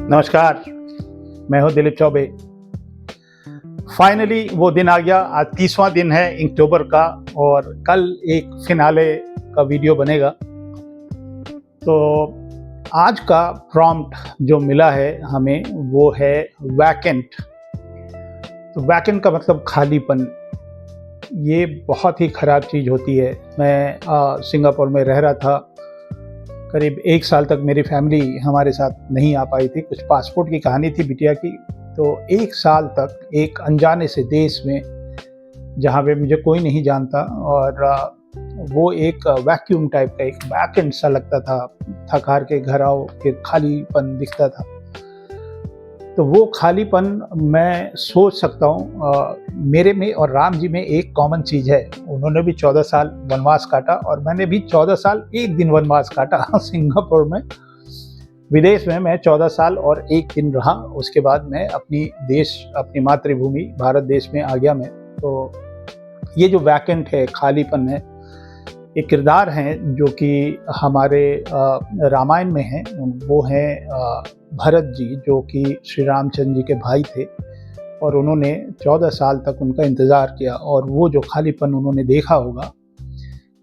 नमस्कार, मैं हूं दिलीप चौबे। फाइनली वो दिन आ गया। आज 30वां दिन है अक्टूबर का और कल एक फिनाले का वीडियो बनेगा। तो आज का प्रॉम्प्ट जो मिला है हमें वो है वैकेंट। तो वैकेंट का मतलब खालीपन। ये बहुत ही ख़राब चीज़ होती है। मैं सिंगापुर में रह रहा था। करीब 1 साल तक मेरी फैमिली हमारे साथ नहीं आ पाई थी। कुछ पासपोर्ट की कहानी थी बिटिया की। तो 1 साल तक एक अनजाने से देश में, जहाँ पे मुझे कोई नहीं जानता, और वो एक वैक्यूम टाइप का, एक वैकेंट सा लगता था। थक हार के घर आओ फिर खालीपन दिखता था। तो वो खालीपन मैं सोच सकता हूँ मेरे में और राम जी में एक कॉमन चीज़ है। उन्होंने भी 14 साल वनवास काटा और मैंने भी 14 साल 1 दिन वनवास काटा सिंगापुर में। विदेश में मैं 14 साल और 1 दिन रहा। उसके बाद मैं अपनी मातृभूमि भारत देश में आ गया मैं। तो ये जो वैकेंट है, खालीपन है, एक किरदार हैं जो कि हमारे रामायण में हैं। वो हैं भरत जी, जो कि श्री रामचंद्र जी के भाई थे और उन्होंने 14 साल तक उनका इंतज़ार किया और वो जो खालीपन उन्होंने देखा होगा,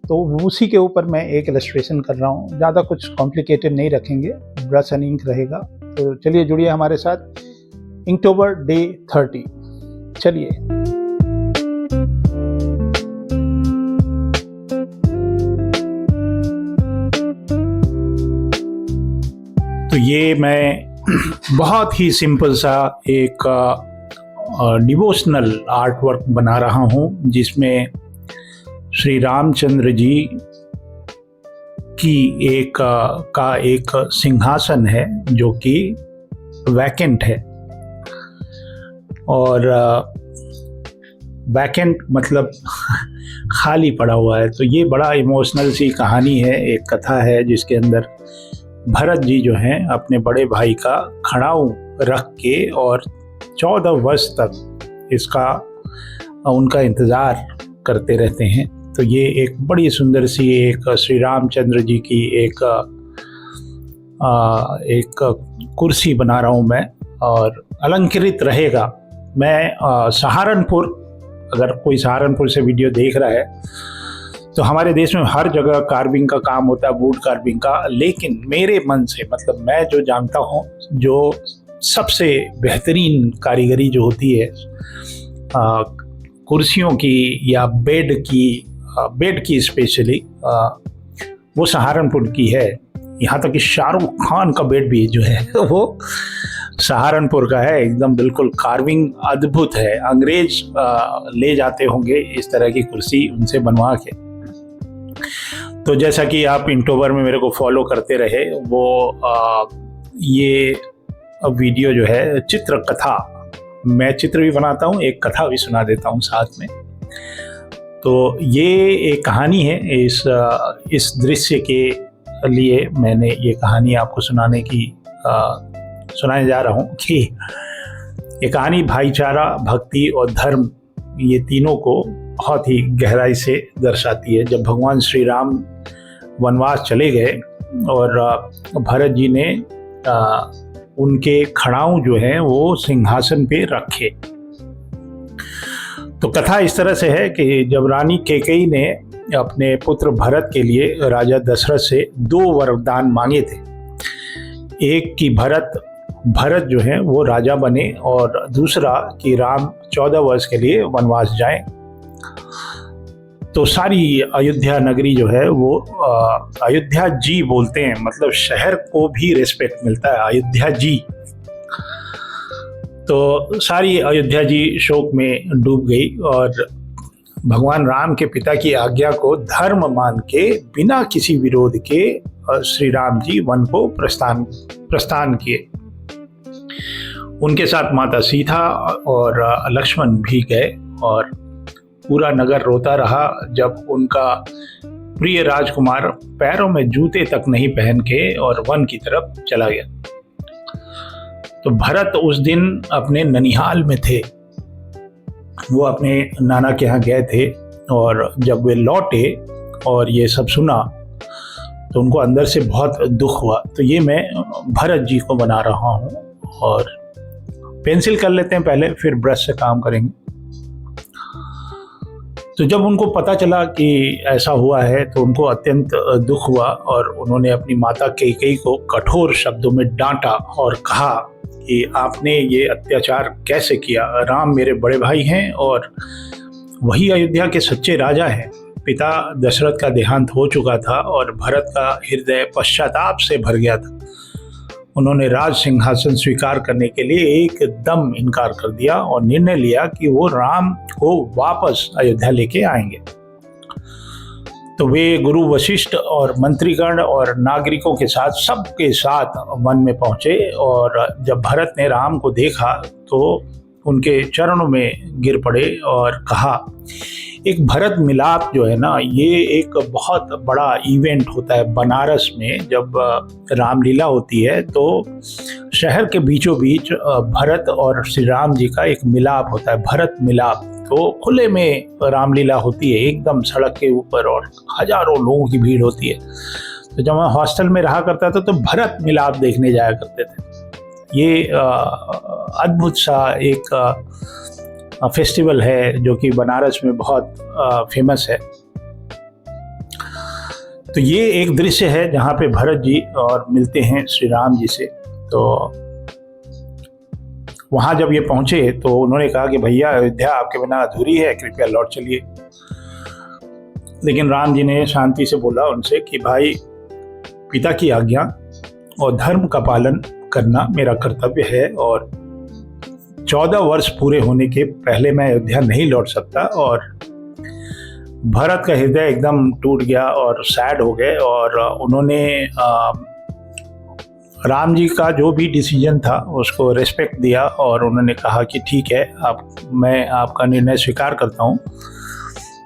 तो उसी के ऊपर मैं एक इलस्ट्रेशन कर रहा हूँ। ज़्यादा कुछ कॉम्प्लिकेटेड नहीं रखेंगे, ब्रश एंड इंक रहेगा। तो चलिए जुड़िए हमारे साथ। अक्टूबर डे 30। चलिए। तो ये मैं बहुत ही सिंपल सा एक डिवोशनल आर्ट वर्क बना रहा हूँ, जिसमें श्री रामचंद्र जी की एक सिंहासन है जो कि वैकेंट है। और वैकेंट मतलब खाली पड़ा हुआ है। तो ये बड़ा इमोशनल सी कहानी है, एक कथा है जिसके अंदर भरत जी जो हैं अपने बड़े भाई का खड़ाऊ रख के और 14 वर्ष तक उनका इंतज़ार करते रहते हैं। तो ये एक बड़ी सुंदर सी एक श्री रामचंद्र जी की एक कुर्सी बना रहा हूँ मैं, और अलंकृत रहेगा। मैं सहारनपुर, अगर कोई सहारनपुर से वीडियो देख रहा है तो हमारे देश में हर जगह कार्विंग का काम होता है, वुड कार्विंग का। लेकिन मेरे मन से, मतलब मैं जो जानता हूँ, जो सबसे बेहतरीन कारीगरी जो होती है कुर्सियों की या बेड की स्पेशली, वो सहारनपुर की है। यहाँ तक कि शाहरुख खान का बेड भी जो है वो सहारनपुर का है। एकदम बिल्कुल कार्विंग अद्भुत है। अंग्रेज ले जाते होंगे इस तरह की कुर्सी उनसे बनवा के। तो जैसा कि आप अक्टूबर में मेरे को फॉलो करते रहे, वो ये वीडियो जो है चित्र कथा, मैं चित्र भी बनाता हूँ, एक कथा भी सुना देता हूँ साथ में। तो ये एक कहानी है। इस दृश्य के लिए मैंने ये कहानी आपको सुनाने जा रहा हूँ कि ये कहानी भाईचारा, भक्ति और धर्म, ये तीनों को बहुत ही गहराई से दर्शाती है। जब भगवान श्री राम वनवास चले गए और भरत जी ने उनके खड़ाऊ जो हैं वो सिंहासन पे रखे। तो कथा इस तरह से है कि जब रानी कैकेयी ने अपने पुत्र भरत के लिए राजा दशरथ से 2 वरदान मांगे थे। एक कि भरत जो है वो राजा बने, और दूसरा कि राम 14 वर्ष के लिए वनवास जाएं। तो सारी अयोध्या नगरी जो है वो अयोध्या जी बोलते हैं, मतलब शहर को भी रिस्पेक्ट मिलता है, अयोध्या जी। तो सारी अयोध्या जी शोक में डूब गई और भगवान राम के पिता की आज्ञा को धर्म मान के बिना किसी विरोध के श्री राम जी वन को प्रस्थान किए। उनके साथ माता सीता और लक्ष्मण भी गए और पूरा नगर रोता रहा जब उनका प्रिय राजकुमार पैरों में जूते तक नहीं पहन के और वन की तरफ चला गया। तो भरत उस दिन अपने ननिहाल में थे। वो अपने नाना के यहाँ गए थे और जब वे लौटे और ये सब सुना तो उनको अंदर से बहुत दुख हुआ। तो ये मैं भरत जी को बना रहा हूँ और पेंसिल कर लेते हैं पहले, फिर ब्रश से काम करेंगे। तो जब उनको पता चला कि ऐसा हुआ है तो उनको अत्यंत दुख हुआ और उन्होंने अपनी माता कैकेयी को कठोर शब्दों में डांटा और कहा कि आपने ये अत्याचार कैसे किया। राम मेरे बड़े भाई हैं और वही अयोध्या के सच्चे राजा हैं। पिता दशरथ का देहांत हो चुका था और भरत का हृदय पश्चाताप से भर गया था। उन्होंने राज सिंहासन स्वीकार करने के लिए एकदम इनकार कर दिया और निर्णय लिया कि वो राम को वापस अयोध्या लेके आएंगे। तो वे गुरु वशिष्ठ और मंत्रीगण और नागरिकों के साथ सबके साथ वन में पहुंचे और जब भरत ने राम को देखा तो उनके चरणों में गिर पड़े और कहा, एक भरत मिलाप जो है ना, ये एक बहुत बड़ा इवेंट होता है बनारस में। जब रामलीला होती है तो शहर के बीचों बीच भरत और श्री राम जी का एक मिलाप होता है, भरत मिलाप। तो खुले में रामलीला होती है, एकदम सड़क के ऊपर, और हजारों लोगों की भीड़ होती है। तो जब मैं हॉस्टल में रहा करता था तो भरत मिलाप देखने जाया करते थे। ये अद्भुत सा एक फेस्टिवल है जो कि बनारस में बहुत फेमस है। तो ये एक दृश्य है जहाँ पे भरत जी और मिलते हैं श्री राम जी से। तो वहाँ जब ये पहुँचे तो उन्होंने कहा कि भैया अयोध्या आपके बिना अधूरी है, कृपया लौट चलिए। लेकिन राम जी ने शांति से बोला उनसे कि भाई, पिता की आज्ञा और धर्म का पालन करना मेरा कर्तव्य है और 14 वर्ष पूरे होने के पहले मैं अयोध्या नहीं लौट सकता। और भरत का हृदय एकदम टूट गया और सैड हो गए और उन्होंने राम जी का जो भी डिसीजन था उसको रिस्पेक्ट दिया और उन्होंने कहा कि ठीक है, मैं आपका निर्णय स्वीकार करता हूँ।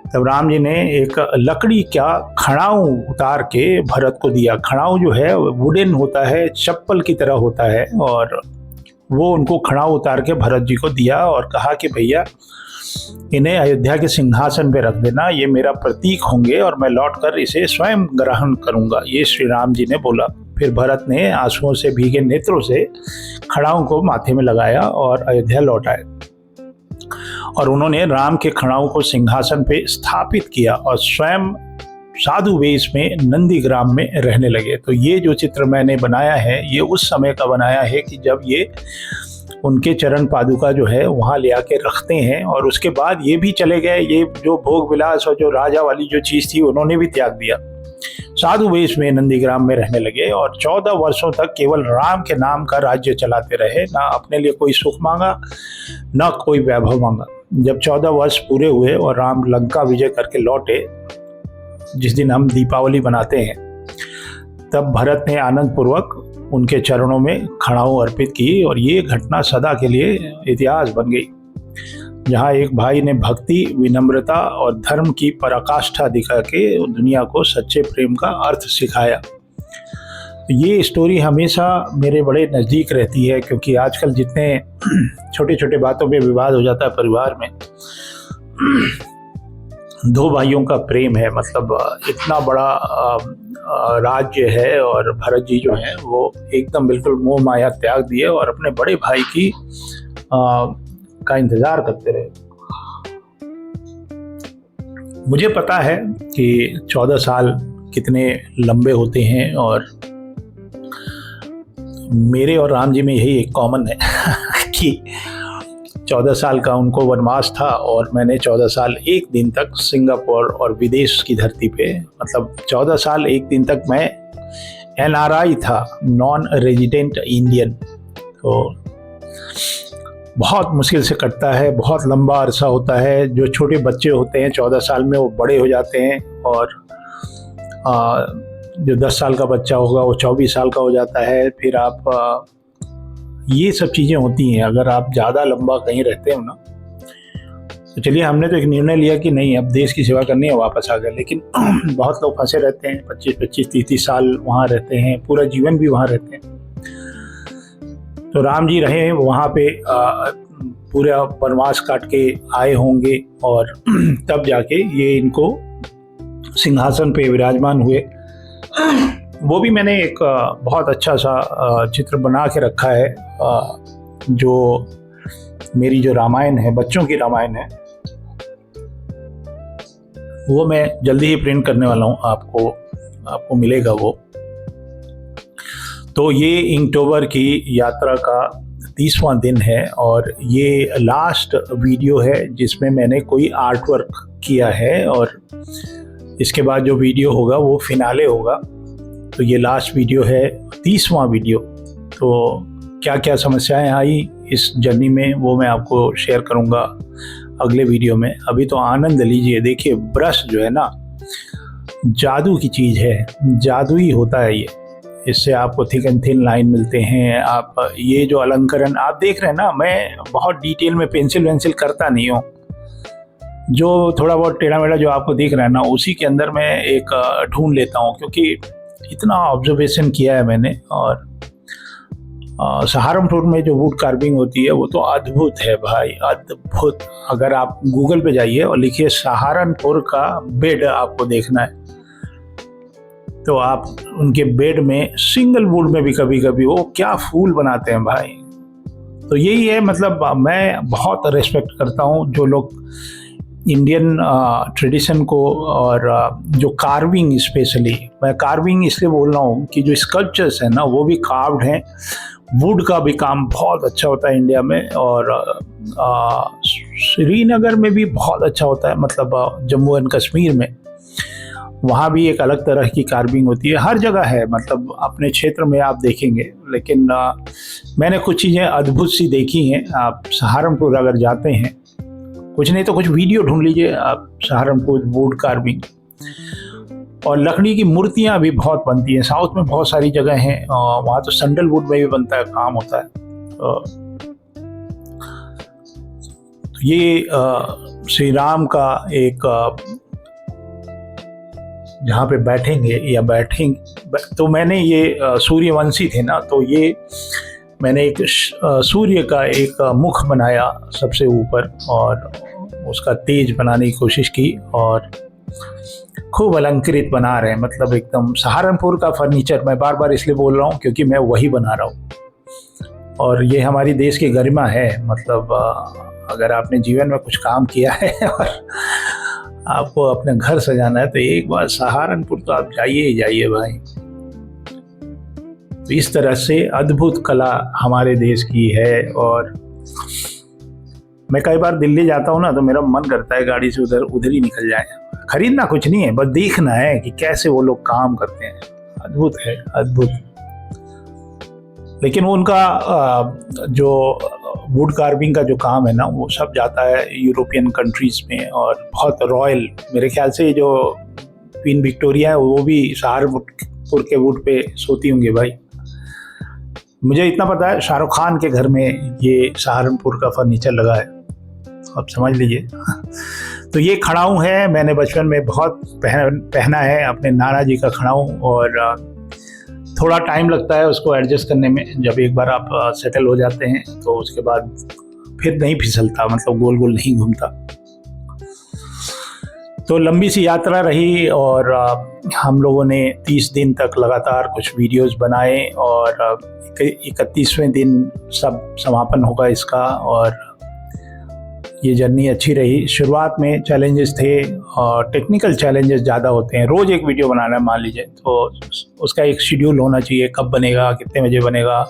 तब राम जी ने एक लकड़ी का खड़ाऊ उतार के भरत को दिया। खड़ाऊ जो है वुडन होता है, चप्पल की तरह होता है, और वो उनको खड़ाऊ उतार के भरत जी को दिया और कहा कि भैया इन्हें अयोध्या के सिंहासन पे रख देना, ये मेरा प्रतीक होंगे और मैं लौटकर इसे स्वयं ग्रहण करूंगा। ये श्री राम जी ने बोला। फिर भरत ने आंसुओं से भीगे नेत्रों से खड़ाऊ को माथे में लगाया और अयोध्या लौट आए और उन्होंने राम के खड़ाऊ को सिंहासन पे स्थापित किया और स्वयं साधु वेश में नंदीग्राम में रहने लगे। तो ये जो चित्र मैंने बनाया है ये उस समय का बनाया है कि जब ये उनके चरण पादुका जो है वहाँ ले आके रखते हैं और उसके बाद ये भी चले गए। ये जो भोग विलास और जो राजा वाली जो चीज़ थी उन्होंने भी त्याग दिया, साधु वेश में नंदीग्राम में रहने लगे और 14 वर्षों तक केवल राम के नाम का राज्य चलाते रहे। ना अपने लिए कोई सुख मांगा, ना कोई वैभव मांगा। जब 14 वर्ष पूरे हुए और राम लंका विजय करके लौटे, जिस दिन हम दीपावली मनाते हैं, तब भरत ने आनंद पूर्वक उनके चरणों में खड़ाऊ अर्पित की और ये घटना सदा के लिए इतिहास बन गई, जहाँ एक भाई ने भक्ति, विनम्रता और धर्म की पराकाष्ठा दिखा के दुनिया को सच्चे प्रेम का अर्थ सिखाया। ये स्टोरी हमेशा मेरे बड़े नज़दीक रहती है क्योंकि आजकल जितने छोटे छोटे बातों पे विवाद हो जाता है परिवार में, दो भाइयों का प्रेम है, मतलब इतना बड़ा राज्य है और भरत जी जो हैं वो एकदम बिल्कुल मोह माया त्याग दिए और अपने बड़े भाई की का इंतज़ार करते रहे। मुझे पता है कि 14 साल कितने लंबे होते हैं और मेरे और राम जी में यही एक कॉमन है कि 14 साल का उनको वनवास था और मैंने 14 साल 1 दिन तक सिंगापुर और विदेश की धरती पे, मतलब 14 साल 1 दिन तक मैं NRI था, नॉन रेजिडेंट इंडियन। तो बहुत मुश्किल से कटता है, बहुत लंबा अरसा होता है। जो छोटे बच्चे होते हैं 14 साल में वो बड़े हो जाते हैं और जो 10 साल का बच्चा होगा वो 24 साल का हो जाता है। फिर आप ये सब चीज़ें होती हैं अगर आप ज़्यादा लंबा कहीं रहते हो ना। तो चलिए, हमने तो एक निर्णय लिया कि नहीं, अब देश की सेवा करनी है, वापस आ गए। लेकिन बहुत लोग फंसे रहते हैं, 25-25, 30 साल वहाँ रहते हैं, पूरा जीवन भी वहाँ रहते हैं। तो राम जी रहे वहाँ पे, पूरा वनवास काट के आए होंगे और तब जाके ये इनको सिंहासन पे विराजमान हुए। वो भी मैंने एक बहुत अच्छा सा चित्र बना के रखा है, जो मेरी जो रामायण है, बच्चों की रामायण है, वो मैं जल्दी ही प्रिंट करने वाला हूँ। आपको मिलेगा वो। तो ये इक्टूबर की यात्रा का 30वां दिन है और ये लास्ट वीडियो है जिसमें मैंने कोई आर्ट वर्क किया है, और इसके बाद जो वीडियो होगा वो फिनाले होगा। तो ये लास्ट वीडियो है, 30वां वीडियो। तो क्या क्या समस्याएं आई इस जर्नी में वो मैं आपको शेयर करूंगा अगले वीडियो में। अभी तो आनंद लीजिए। देखिए, ब्रश जो है ना, जादू की चीज़ है, जादू ही होता है ये। इससे आपको थिक एंड थिन लाइन मिलते हैं। आप ये जो अलंकरण आप देख रहे हैं ना, मैं बहुत डिटेल में पेंसिल वेंसिल करता नहीं हूँ। जो थोड़ा बहुत टेढ़ा मेढ़ा जो आपको दिख रहा है ना, उसी के अंदर मैं एक ढूंढ लेता हूँ, क्योंकि इतना ऑब्जर्वेशन किया है मैंने। और सहारनपुर में जो वुड कार्विंग होती है वो तो अद्भुत है भाई, अद्भुत। अगर आप गूगल पे जाइए और लिखिए सहारनपुर का बेड, आपको देखना है, तो आप उनके बेड में सिंगल वुड में भी कभी कभी वो क्या फूल बनाते हैं भाई। तो यही है, मतलब मैं बहुत रिस्पेक्ट करता हूँ जो लोग इंडियन ट्रेडिशन को, और जो कार्विंग, स्पेशली मैं कार्विंग इसलिए बोल रहा हूँ कि जो स्कल्पचर्स हैं ना वो भी कार्व्ड हैं। वुड का भी काम बहुत अच्छा होता है इंडिया में, और श्रीनगर में भी बहुत अच्छा होता है, मतलब जम्मू एंड कश्मीर में वहाँ भी एक अलग तरह की कार्विंग होती है। हर जगह है, मतलब अपने क्षेत्र में आप देखेंगे। लेकिन मैंने कुछ चीज़ें अद्भुत सी देखी हैं। आप सहारनपुर अगर जाते हैं, कुछ नहीं तो कुछ वीडियो ढूंढ लीजिए आप, सहारनपुर वुड कार्विंग। और लकड़ी की मूर्तियाँ भी बहुत बनती हैं, साउथ में बहुत सारी जगह हैं, वहाँ तो सैंडल वुड में भी बनता है, काम होता है। तो ये श्री राम का एक जहाँ पे बैठेंगे या बैठेंगे, तो मैंने ये सूर्यवंशी थे ना, तो ये मैंने एक सूर्य का एक मुख बनाया सबसे ऊपर, और उसका तेज बनाने की कोशिश की, और खूब अलंकृत बना रहे हैं। मतलब एकदम सहारनपुर का फर्नीचर, मैं बार बार इसलिए बोल रहा हूँ क्योंकि मैं वही बना रहा हूँ, और ये हमारी देश की गरिमा है। मतलब अगर आपने जीवन में कुछ काम किया है और आपको अपने घर सजाना है, तो एक बार सहारनपुर तो आप जाइए ही जाइए भाई। तो इस तरह से अद्भुत कला हमारे देश की है। और मैं कई बार दिल्ली जाता हूँ ना, तो मेरा मन करता है गाड़ी से उधर ही निकल जाए। खरीदना कुछ नहीं है, बस देखना है कि कैसे वो लोग काम करते हैं। अद्भुत है, अद्भुत। लेकिन वो उनका जो वुड कार्विंग का जो काम है ना, वो सब जाता है यूरोपियन कंट्रीज में, और बहुत रॉयल। मेरे ख्याल से जो क्वीन विक्टोरिया है वो भी सहारनपुर के वुड पे सोती होंगी भाई। मुझे इतना पता है, शाहरुख खान के घर में ये सहारनपुर का फर्नीचर लगा है, आप समझ लीजिए। तो ये खड़ाऊँ है, मैंने बचपन में बहुत पहना है, अपने नाना जी का खड़ाऊँ। और थोड़ा टाइम लगता है उसको एडजस्ट करने में। जब एक बार आप सेटल हो जाते हैं तो उसके बाद फिर नहीं फिसलता, मतलब गोल गोल नहीं घूमता। तो लंबी सी यात्रा रही, और हम लोगों ने 30 दिन तक लगातार कुछ वीडियोस बनाए, और 31वें दिन सब समापन होगा इसका। और ये जर्नी अच्छी रही। शुरुआत में चैलेंजेस थे, और टेक्निकल चैलेंजेस ज़्यादा होते हैं। रोज़ एक वीडियो बनाना है मान लीजिए, तो उसका एक शेड्यूल होना चाहिए, कब बनेगा, कितने बजे बनेगा,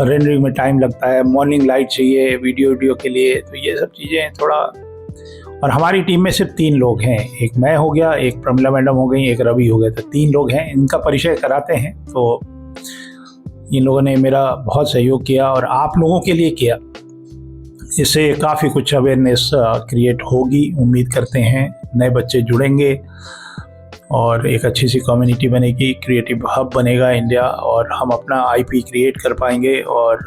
रेंडरिंग में टाइम लगता है, मॉर्निंग लाइट चाहिए वीडियो के लिए। तो ये सब चीज़ें थोड़ा। और हमारी टीम में सिर्फ 3 लोग हैं, एक मैं हो गया, एक प्रमिला मैडम हो गई, एक रवि हो गया। तो 3 लोग हैं, इनका परिचय कराते हैं। तो इन लोगों ने मेरा बहुत सहयोग किया, और आप लोगों के लिए किया। इससे काफ़ी कुछ अवेयरनेस क्रिएट होगी, उम्मीद करते हैं। नए बच्चे जुड़ेंगे और एक अच्छी सी कम्युनिटी बनेगी, क्रिएटिव हब बनेगा इंडिया, और हम अपना आईपी क्रिएट कर पाएंगे, और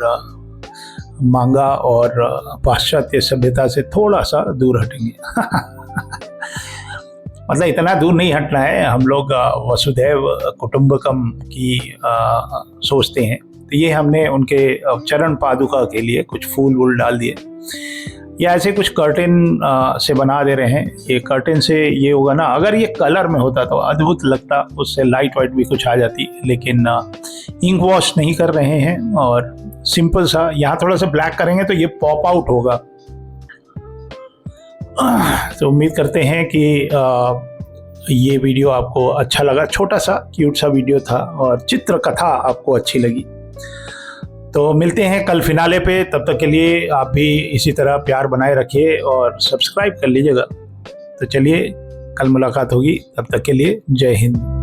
मांगा और पाश्चात्य सभ्यता से थोड़ा सा दूर हटेंगे। मतलब इतना दूर नहीं हटना है, हम लोग वसुधैव कुटुंबकम की सोचते हैं। तो ये हमने उनके चरण पादुका के लिए कुछ फूल वूल डाल दिए। ये ऐसे कुछ कर्टेन से बना दे रहे हैं। ये कर्टेन से ये होगा ना, अगर ये कलर में होता तो अद्भुत लगता, उससे लाइट वाइट भी कुछ आ जाती, लेकिन इंक वॉश नहीं कर रहे हैं और सिंपल सा, यहाँ थोड़ा सा ब्लैक करेंगे तो ये पॉप आउट होगा। तो उम्मीद करते हैं कि ये वीडियो आपको अच्छा लगा। छोटा सा क्यूट सा वीडियो था और चित्र कथा आपको अच्छी लगी। तो मिलते हैं कल फिनाले पे, तब तक के लिए आप भी इसी तरह प्यार बनाए रखिए और सब्सक्राइब कर लीजिएगा। तो चलिए, कल मुलाकात होगी, तब तक के लिए जय हिंद।